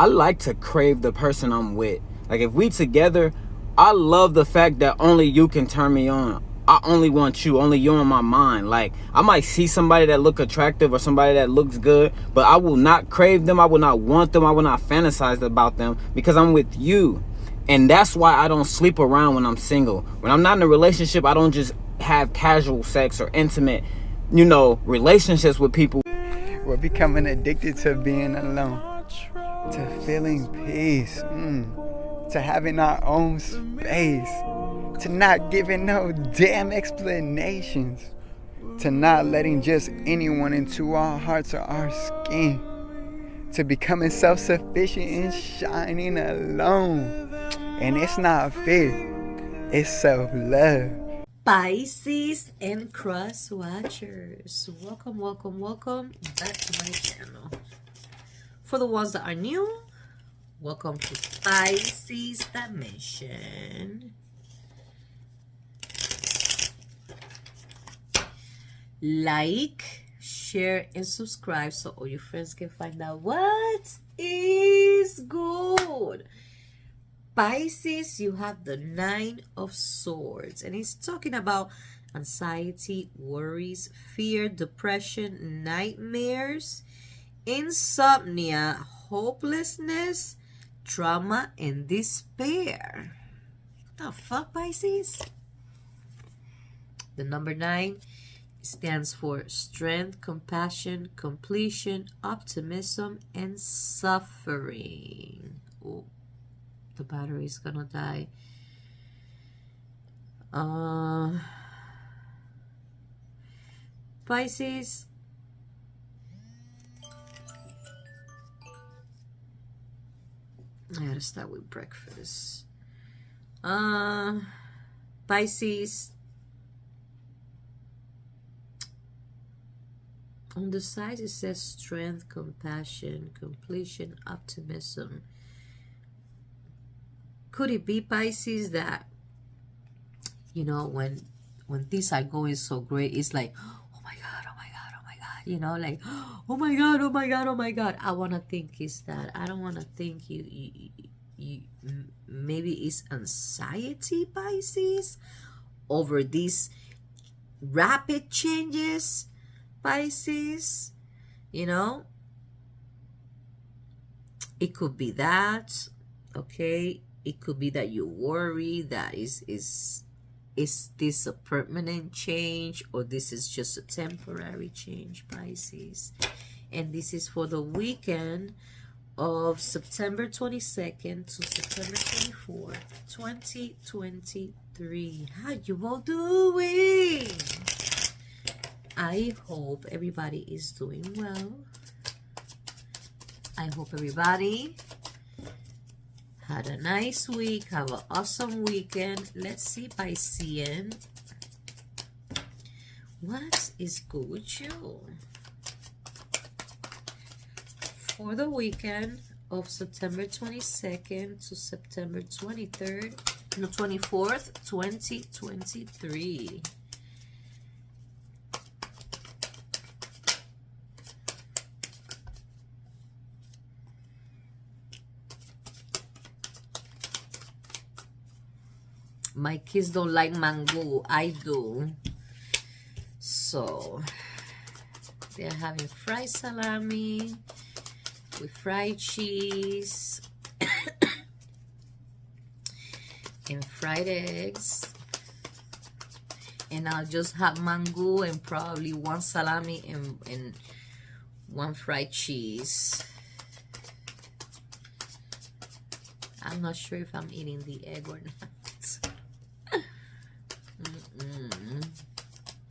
I like to crave the person I'm with. Like, if we together, I love the fact that only you can turn me on. I only want you, only you in my mind. Like, I might see somebody that look attractive or somebody that looks good, but I will not crave them, I will not want them, I will not fantasize about them, because I'm with you. And that's why I don't sleep around when I'm single. When I'm not in a relationship, I don't just have casual sex or intimate, you know, relationships with people. We're becoming addicted to being alone, to feeling peace, to having our own space, to not giving no damn explanations, to not letting just anyone into our hearts or our skin, to becoming self-sufficient and shining alone. And it's not fear, it's self-love. Pisces and CROSSWATCHERS, welcome back to my channel. For the ones that are new, welcome to Pisces Dimension. Like, share, and subscribe so all your friends can find out what is good. Pisces, you have the 9 of Swords, and it's talking about anxiety, worries, fear, depression, nightmares, insomnia, hopelessness, trauma, and despair. What the fuck, Pisces? The number 9 stands for strength, compassion, completion, optimism, and suffering. Oh, the battery is gonna die. Pisces, I gotta start with breakfast. Pisces, on the side it says strength, compassion, completion, optimism. Could it be, Pisces, that, you know, when things are going so great, it's like, oh my god, oh my god, oh my god, you know, like, oh my god, oh my god, oh my god. I want to think it's that. I don't want to think you maybe it's anxiety, Pisces, over these rapid changes, Pisces, you know. It could be that, okay. It could be that you worry that is this a permanent change, or this is just a temporary change, Pisces. And this is for the weekend of September 22nd to September 24th, 2023. How you all doing? I hope everybody is doing well. I hope everybody had a nice week, have an awesome weekend. Let's see, Piscean, what is good with you for the weekend of September 22nd to September 23rd, no, 24th, 2023. My kids don't like mango. I do. So they're having fried salami with fried cheese and fried eggs. And I'll just have mango and probably one salami and one fried cheese. I'm not sure if I'm eating the egg or not.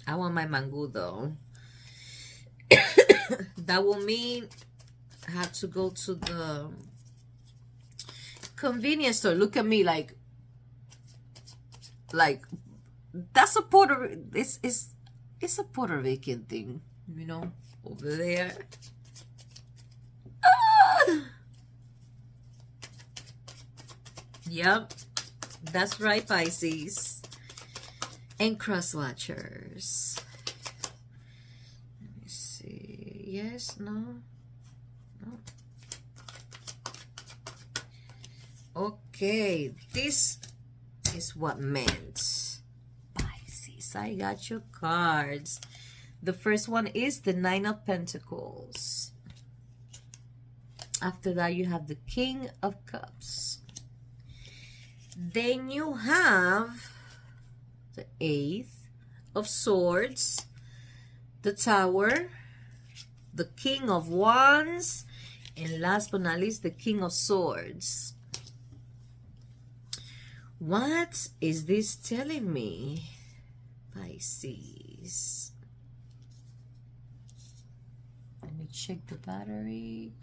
I want my mango though. That will mean I have to go to the convenience store. Look at me, like that's a it's a Puerto Rican thing, you know, over there. Yep, that's right, Pisces and CROSSWATCHERS. Let me see. Yes, no, no. Okay, this is what meant. Pisces, I got your cards. The first one is the Nine of Pentacles. After that, you have the King of Cups. Then you have the Eight of Swords, the Tower, the King of Wands, and last but not least, the King of Swords. What is this telling me, Pisces? Let me check the battery.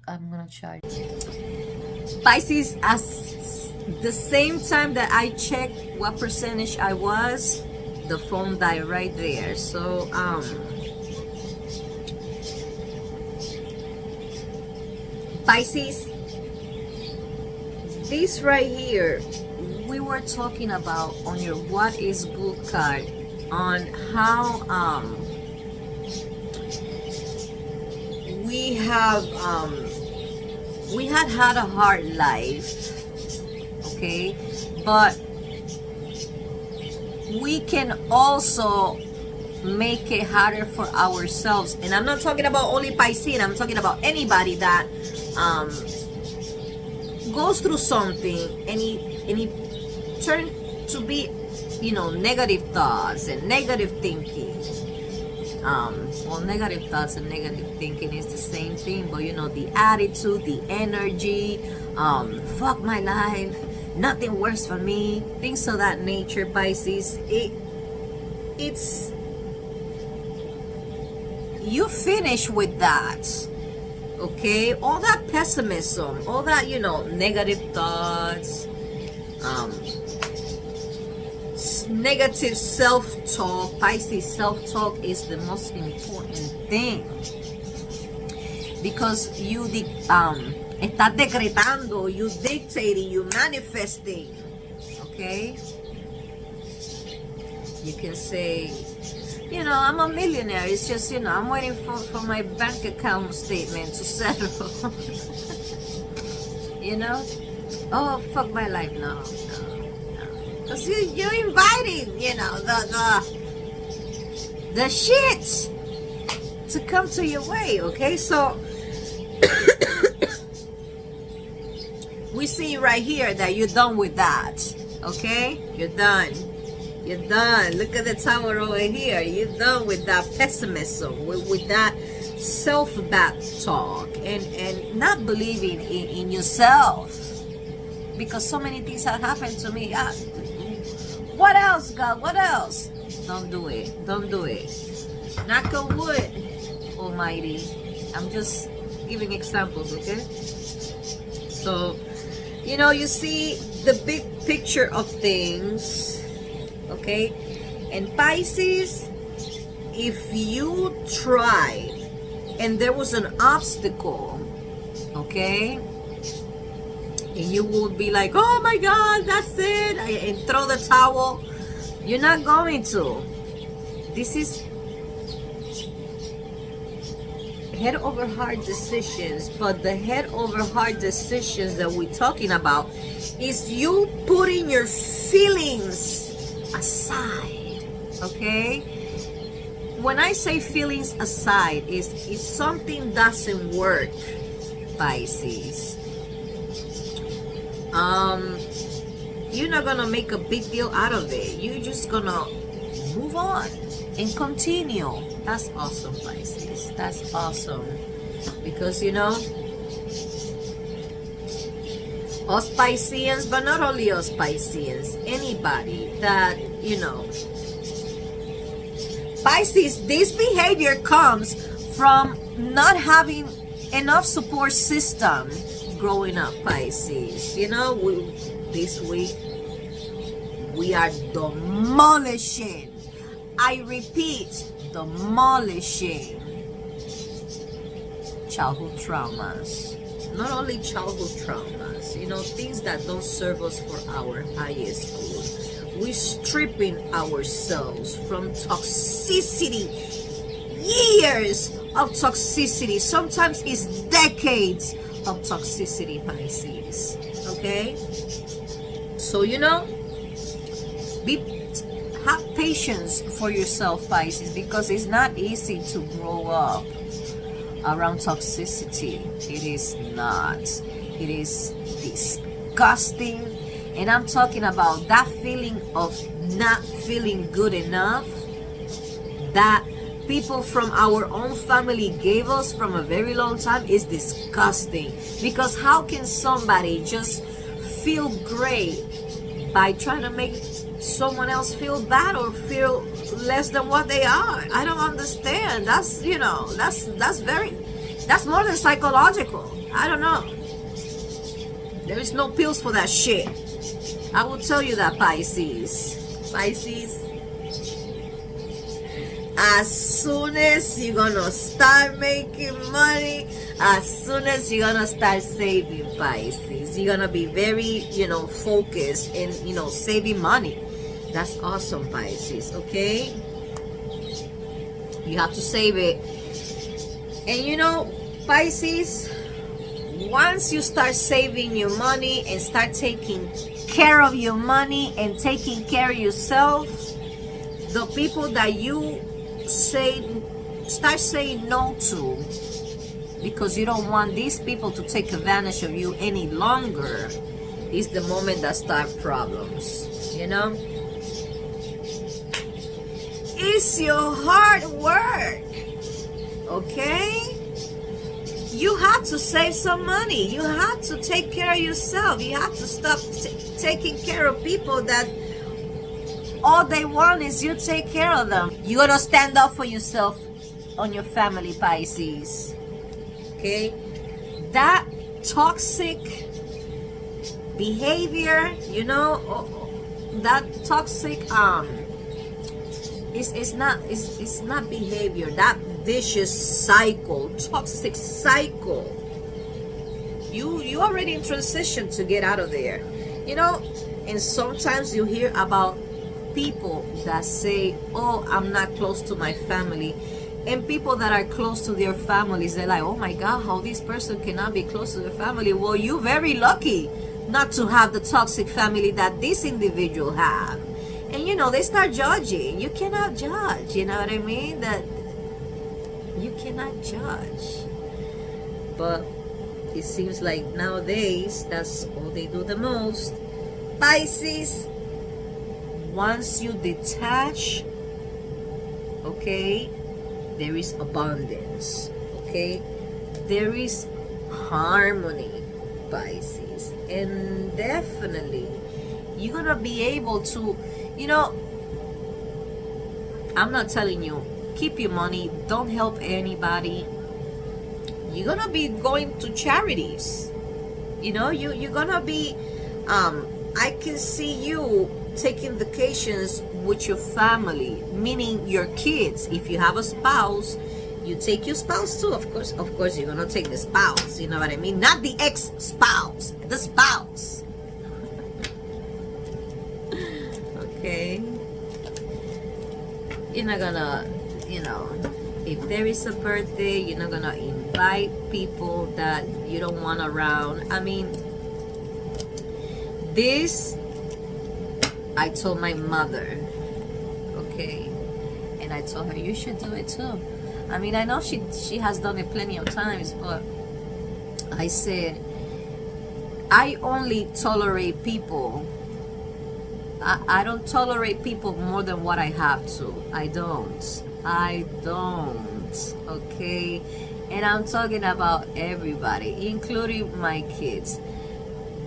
I'm gonna charge it. Pisces, as the same time that I checked what percentage I was, the phone died right there. So Pisces, this right here, we were talking about on your what is good card, on how we had a hard life, okay, but we can also make it harder for ourselves. And I'm not talking about only Pisces, I'm talking about anybody that goes through something and he turns to be, you know, negative thoughts and negative thinking. Well, negative thoughts and negative thinking is the same thing, but you know, the attitude, the energy, fuck my life, nothing works for me, things of that nature, Pisces. It's you finish with that, okay? All that pessimism, all that, you know, negative thoughts, negative self-talk. Pisces, self-talk is the most important thing, because you estás decretando, you dictating, you manifesting, okay? You can say, you know, I'm a millionaire, it's just, you know, I'm waiting for my bank account statement to settle. You know, oh, fuck my life, no. Because you're inviting, you know, the shit to come to your way, okay? So, we see right here that you're done with that, okay? You're done. You're done. Look at the tower over here. You're done with that pessimism, with that self-bad talk, and not believing in yourself. Because so many things have happened to me. What else, God? What else? Don't do it. Don't do it. Knock on wood, Almighty. I'm just giving examples, okay? So, you know, you see the big picture of things, okay? And Pisces, if you try and there was an obstacle, okay, and you would be like, oh my God, that's it, and throw the towel, you're not going to. This is head over heart decisions, but the head over heart decisions that we're talking about is you putting your feelings aside, okay? When I say feelings aside, is if something doesn't work, Pisces, you're not gonna make a big deal out of it. You're just gonna move on and continue. That's awesome, Pisces. That's awesome. Because, you know, us Pisceans, but not only us Pisceans, anybody that, you know, Pisces, this behavior comes from not having enough support system growing up, Pisces. You know, this week we are demolishing, I repeat, demolishing childhood traumas. Not only childhood traumas, you know, things that don't serve us for our highest good. We're stripping ourselves from toxicity, years of toxicity. Sometimes it's decades of toxicity, Pisces. Okay? So, you know, have patience for yourself, Pisces, because it's not easy to grow up around toxicity. It is not. It is disgusting. And I'm talking about that feeling of not feeling good enough that people from our own family gave us from a very long time is disgusting. Because how can somebody just feel great by trying to make someone else feel bad or feel less than what they are? I don't understand. That's, you know, that's more than psychological. I don't know. There is no pills for that shit. I will tell you that, Pisces. Pisces, as soon as you're gonna start making money, as soon as you're gonna start saving, Pisces, you're gonna be very, you know, focused in, you know, saving money. That's awesome, Pisces. Okay, you have to save it. And you know, Pisces, once you start saving your money and start taking care of your money and taking care of yourself, the people that you start saying no to because you don't want these people to take advantage of you any longer is the moment that start problems. You know, it's your hard work. Okay, you have to save some money. You have to take care of yourself. You have to stop taking care of people that all they want is you take care of them. You gotta stand up for yourself on your family, Pisces. Okay, that toxic behavior, you know, that toxic it's not behavior, that vicious cycle, toxic cycle, you already in transition to get out of there, you know. And sometimes you hear about people that say, oh, I'm not close to my family, and people that are close to their families, they're like, oh my God, how this person cannot be close to their family. Well, you're very lucky not to have the toxic family that this individual have. And you know, they start judging. You cannot judge, you know what I mean? That you cannot judge. But it seems like nowadays that's all they do the most. Pisces, once you detach, okay, there is abundance, okay, there is harmony, Pisces, and definitely you're gonna be able to, you know, I'm not telling you keep your money, don't help anybody. You're gonna be going to charities, you know, you're gonna be I can see you taking vacations with your family, meaning your kids. If you have a spouse, you take your spouse too. Of course you're gonna take the spouse, you know what I mean? Not the ex-spouse, the spouse. Okay, you're not gonna, you know, if there is a birthday, you're not gonna invite people that you don't want around. I mean, this I told my mother, okay, and I told her you should do it too. I mean, I know she has done it plenty of times, but I said I only tolerate people. I don't tolerate people more than what I have to. I don't, okay? And I'm talking about everybody, including my kids.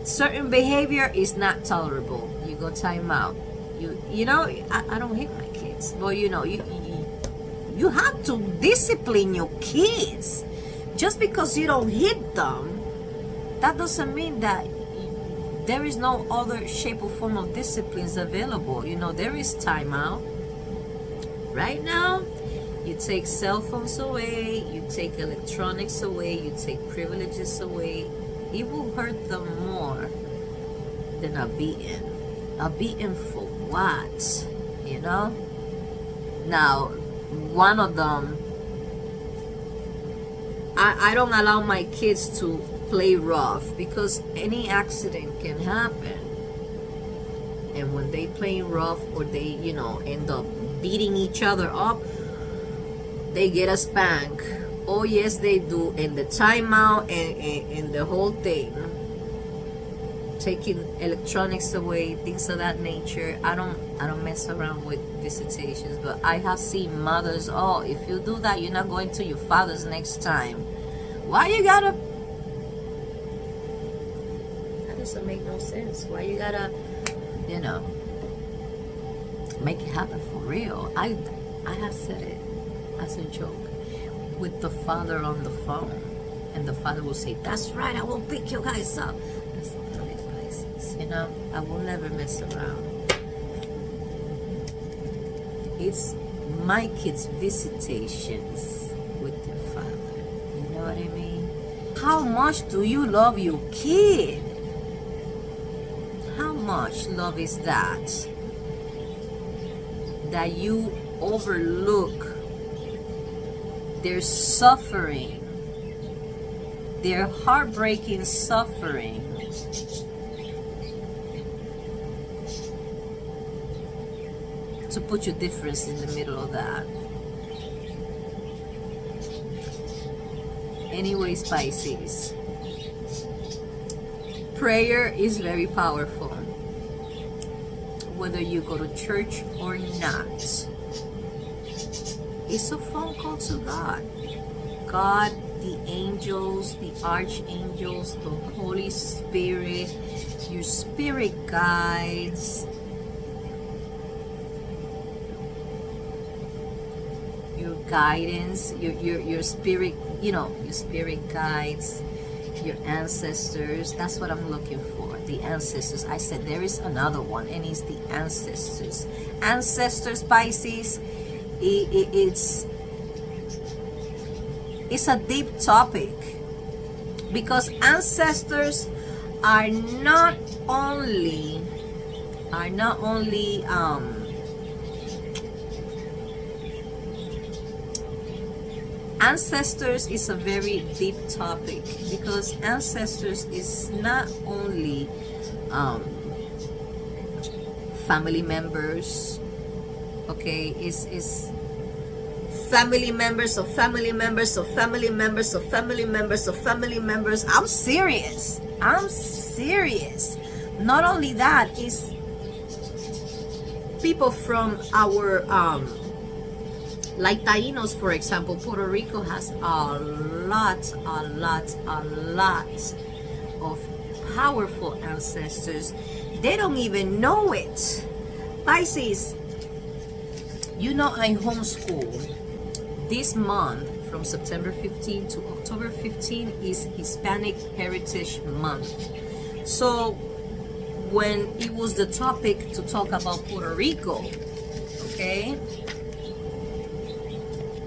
Certain behavior is not tolerable. You go time out. You know, I don't hate my kids, but you know, you have to discipline your kids. Just because you don't hit them, that doesn't mean that there is no other shape or form of disciplines available. You know, there is timeout. Right now, you take cell phones away, you take electronics away, you take privileges away. It will hurt them more than a beating. A beating for what? You know? Now, one of them, I don't allow my kids to play rough, because any accident can happen. And when they play rough, or they, you know, end up beating each other up, they get a spank. Oh yes, they do. And the timeout and the whole thing, taking electronics away, things of that nature. I don't mess around with visitations, but I have seen mothers, oh, if you do that, you're not going to your father's next time. Why you gotta? That doesn't make no sense. Why you gotta, you know, make it happen for real? I have said it as a joke with the father on the phone, and the father will say, "That's right, I will pick you guys up." That's the Pisces, you know. I will never mess around. It's my kids' visitations with their father. You know what I mean? How much do you love your kid? How much love is that? That you overlook their suffering, their heartbreaking suffering, to put your difference in the middle of that. Anyways, Pisces, prayer is very powerful, whether you go to church or not. It's a phone call to God. God, the angels, the archangels, the Holy Spirit, your spirit guides, your guidance, your spirit, you know, your spirit guides, your ancestors. That's what I'm looking for, the ancestors. I said there is another one, and it's the ancestors. Ancestors, Pisces, it's a deep topic, because ancestors are not only ancestors is a very deep topic, because ancestors is not only family members. Okay, is family members of family members of family members of family members of family members. I'm serious. Not only that, is people from our like Taínos, for example. Puerto Rico has a lot of powerful ancestors. They don't even know it. Pisces, you know, I homeschool. This month, from September 15 to October 15, is Hispanic Heritage Month. So when it was the topic to talk about Puerto Rico, okay,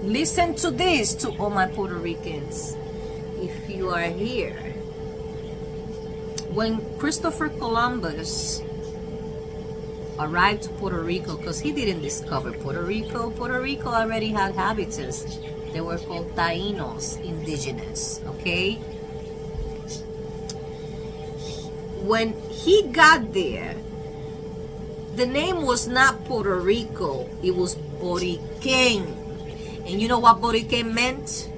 listen to this, to all my Puerto Ricans, if you are here. When Christopher Columbus arrived to Puerto Rico, because he didn't discover Puerto Rico already had habitants. They were called Taínos, indigenous, okay? When he got there, the name was not Puerto Rico, it was Boriquen. And you know what Boriquen meant?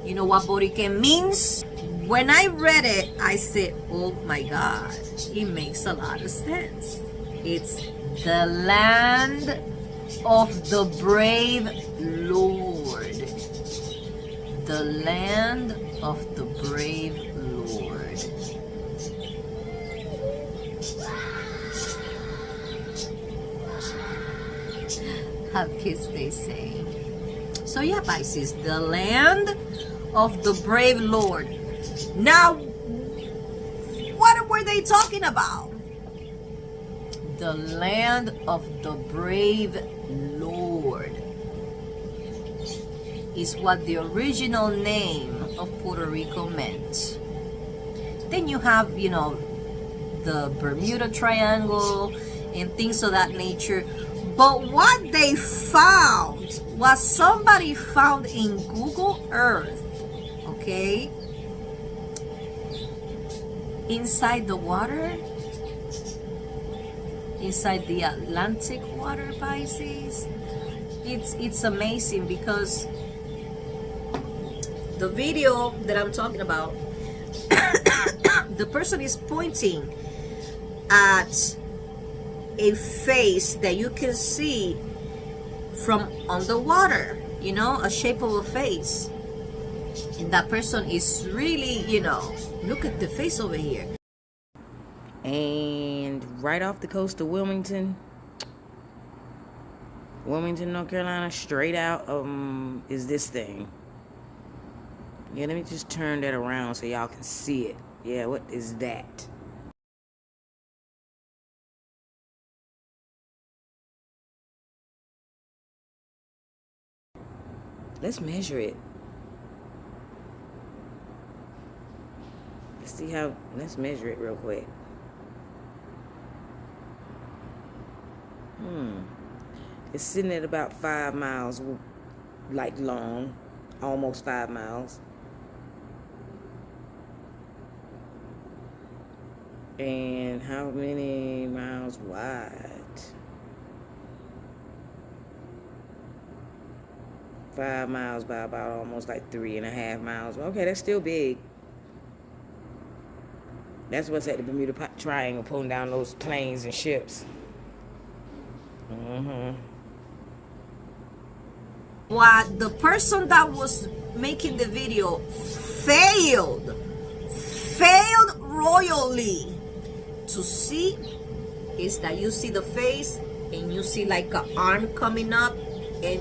You know what Boriquen means? When I read it, I said, oh my God, it makes a lot of sense. It's the land of the brave Lord. The land of the brave Lord. How kids they say. So yeah, Pisces, the land of the brave Lord. Now, what were they talking about? The land of the brave Lord is what the original name of Puerto Rico meant. Then you have, you know, the Bermuda Triangle and things of that nature. But what they found, what somebody found in Google Earth, okay, inside the water, inside the Atlantic water, Pisces. It's amazing because the video that I'm talking about, the person is pointing at a face that you can see from underwater, you know, a shape of a face. And that person is really, you know, look at the face over here. And right off the coast of Wilmington, North Carolina, straight out is this thing. Yeah, let me just turn that around so y'all can see it. Yeah, what is that? Let's measure it. Let's measure it real quick. It's sitting at about 5 miles, like long, almost 5 miles. And how many miles wide? 5 miles by about almost like 3.5 miles. Okay, that's still big. That's what's at the Bermuda Triangle, pulling down those planes and ships. What the person that was making the video failed royally to see is that you see the face and you see like an arm coming up and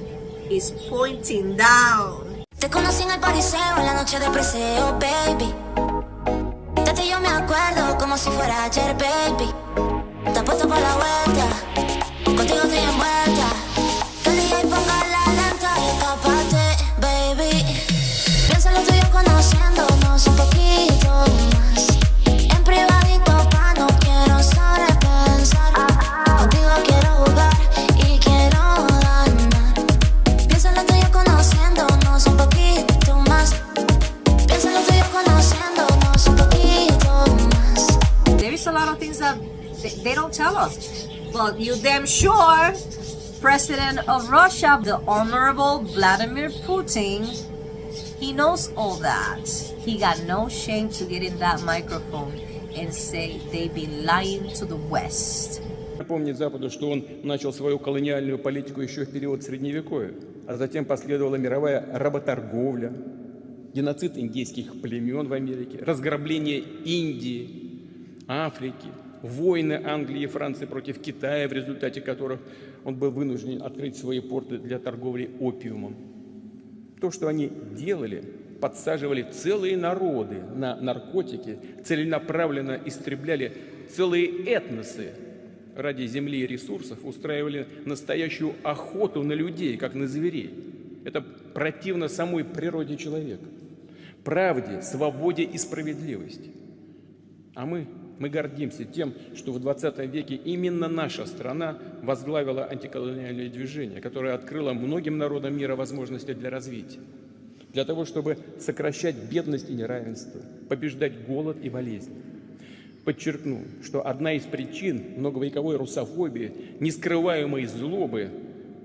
is pointing down. Te conocí en el pariseo, en la noche de preseo, baby. De ti yo me acuerdo como si fuera ayer, baby. Te apuesto por la vuelta, contigo estoy envuelta. Que el DJ ponga la lenta y escápate, baby. Piensa en lo tuyo conociéndonos un poquito más. En privadito pa' no quiero sobrepensar. Contigo quiero jugar y quiero ganar. Piensa en lo tuyo conociéndonos un poquito más. Piensa en lo tuyo conociéndonos un poquito más. There is a lot of things that they don't tell us, but you damn sure President of Russia, the Honorable Vladimir Putin, he knows all that. He got no shame to get in that microphone and say they be lying to the West. Напомнить Западу, что он начал свою колониальную политику еще в период Средневековья, а затем последовала мировая работорговля, геноцид индейских племен в Америке, разграбление Индии, Африки, войны Англии и Франции против Китая, в результате которых он был вынужден открыть свои порты для торговли опиумом. То, что они делали, подсаживали целые народы на наркотики, целенаправленно истребляли целые этносы ради земли и ресурсов, устраивали настоящую охоту на людей, как на зверей. Это противно самой природе человека, правде, свободе и справедливости. А мы гордимся тем, что в 20 веке именно наша страна возглавила антиколониальное движение, которое открыло многим народам мира возможности для развития, для того, чтобы сокращать бедность и неравенство, побеждать голод и болезни. Подчеркну, что одна из причин многовековой русофобии, нескрываемой злобы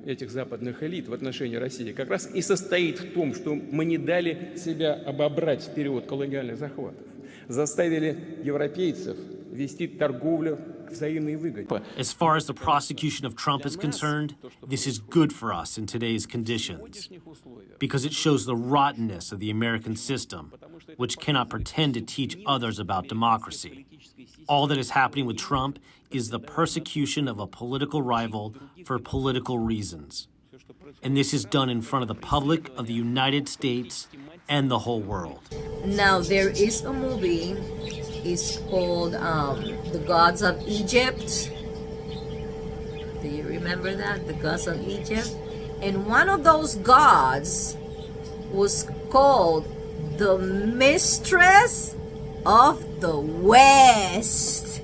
этих западных элит в отношении России как раз и состоит в том, что мы не дали себя обобрать в период колониальных захватов, заставили европейцев вести торговлю к взаимной выгоде. As far as the prosecution of Trump is concerned, this is good for us in today's conditions because it shows the rottenness of the American system, which cannot pretend to teach others about democracy. All that is happening with Trump is the persecution of a political rival for political reasons. And this is done in front of the public of the United States and the whole world. Now there is a movie, it's called The Gods of Egypt. Do you remember that? The Gods of Egypt? And one of those gods was called the Mistress of the West.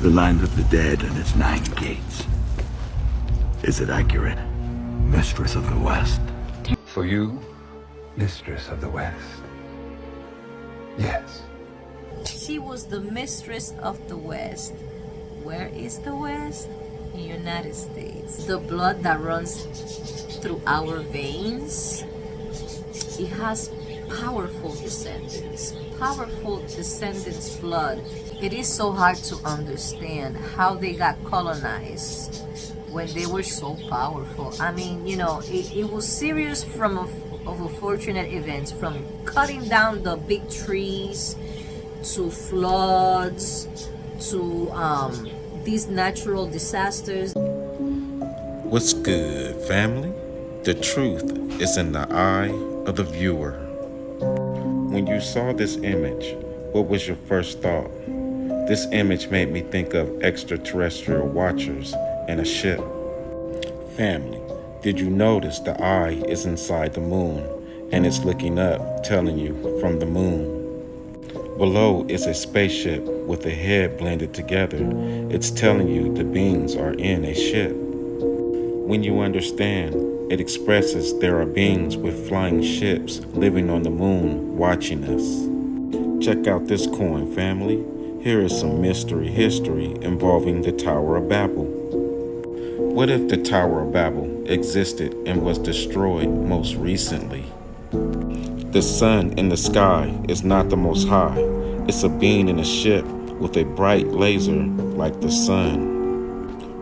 The land of the dead and its 9 gates. Is it accurate? Mistress of the West. For you, Mistress of the West. Yes. She was the mistress of the West. Where is the West? United States. The blood that runs through our veins, it has powerful descendants blood. It is so hard to understand how they got colonized when they were so powerful. I mean, you know, it was serious of unfortunate events, from cutting down the big trees to floods to these natural disasters. What's good, family? The truth is in the eye of the viewer. When you saw this image, what was your first thought? This image made me think of extraterrestrial watchers and a ship. Family, did you notice the eye is inside the moon and it's looking up, telling you from the moon? Below is a spaceship with a head blended together. It's telling you the beings are in a ship. When you understand, it expresses there are beings with flying ships living on the moon watching us. Check out this coin, family. Here is some mystery history involving the Tower of Babel. What if the Tower of Babel existed and was destroyed most recently? The sun in the sky is not the Most High. It's a being in a ship with a bright laser like the sun.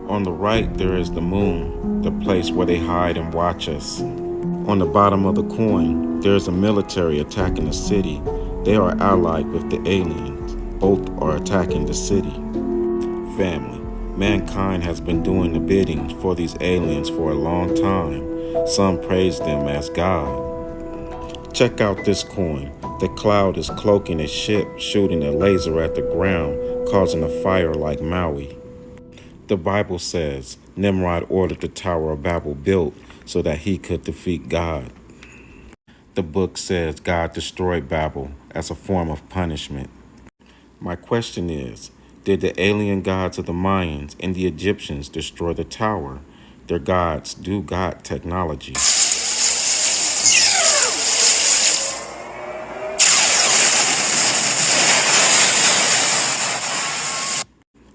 On the right, there is the moon, the place where they hide and watch us. On the bottom of the coin, there is a military attacking the city. They are allied with the aliens. Both are attacking the city. Family, mankind has been doing the bidding for these aliens for a long time. Some praise them as God. Check out this coin. The cloud is cloaking a ship, shooting a laser at the ground, causing a fire like Maui. The Bible says Nimrod ordered the Tower of Babel built so that he could defeat God. The book says God destroyed Babel as a form of punishment. My question is, did the alien gods of the Mayans and the Egyptians destroy the tower? Their gods do got technology.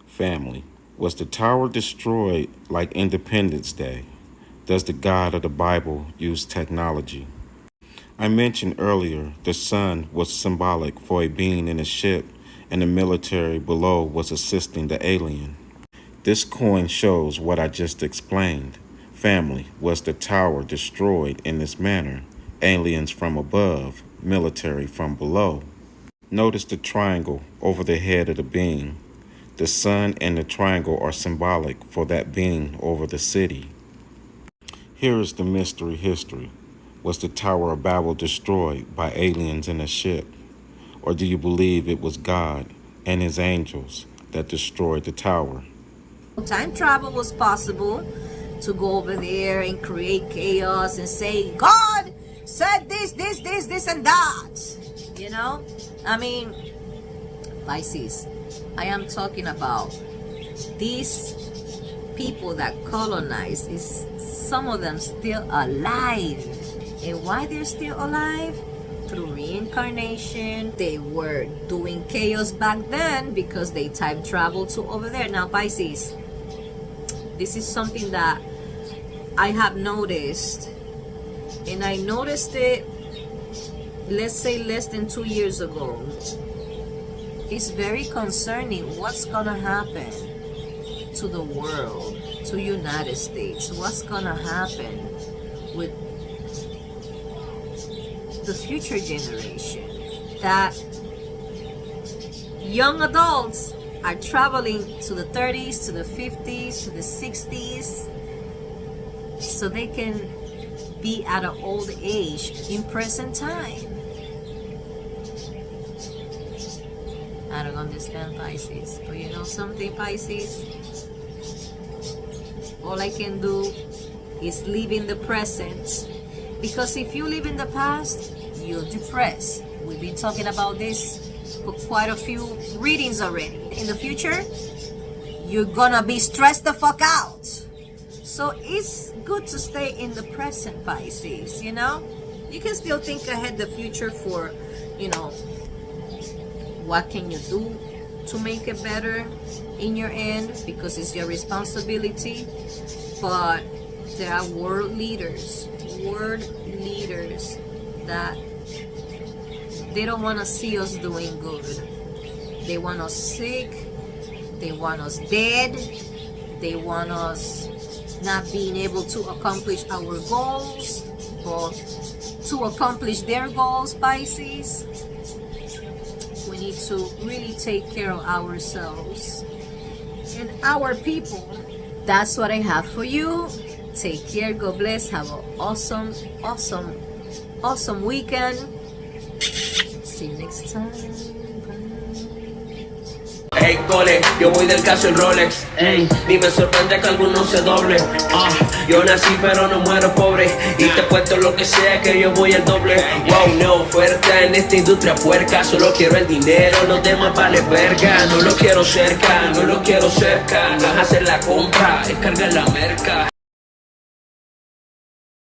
Family, was the tower destroyed like Independence Day? Does the God of the Bible use technology? I mentioned earlier the sun was symbolic for a being in a ship, and the military below was assisting the alien. This coin shows what I just explained. Family, was the tower destroyed in this manner? Aliens from above, military from below. Notice the triangle over the head of the being. The sun and the triangle are symbolic for that being over the city. Here is the mystery history. Was the Tower of Babel destroyed by aliens in a ship? Or do you believe it was God and his angels that destroyed the tower? Time travel was possible to go over there and create chaos and say, God said this, and that. You know? I mean, Pisces, I am talking about these people that colonized, is some of them still alive. And why they're still alive? Through reincarnation. They were doing chaos back then because they time traveled to over there. Now, Pisces, this is something that I have noticed, and I noticed it, let's say, less than 2 years ago. It's very concerning what's gonna happen to the world, to United States. What's gonna happen with the future generation? That young adults are traveling to the 30s, to the 50s, to the 60s, so they can be at an old age in present time. I don't understand, Pisces. But you know something, Pisces? All I can do is live in the present. Because if you live in the past, you're depressed. We've been talking about this for quite a few readings already. In the future, you're gonna be stressed the fuck out. So it's good to stay in the present, Pisces, you know? You can still think ahead the future for, you know, what can you do to make it better in your end, because it's your responsibility. But there are world leaders that they don't want to see us doing good. They want us sick, they want us dead, they want us not being able to accomplish our goals. But to accomplish their goals, Pisces, we need to really take care of ourselves and our people. That's what I have for you. Take care, God bless, have an awesome weekend. See you next time. Hey, cole, yo voy del caso en Rolex. Ey, ni me sorprende que algunos se doblen. Yo nací pero no muero pobre. Y te puesto lo que sea que yo voy al doble. Wow, no, fuerte en esta industria puerca. Solo quiero el dinero, los demás vale verga. No lo quiero cerca, no lo quiero cerca. No es hacer la compra, es cargar la merca.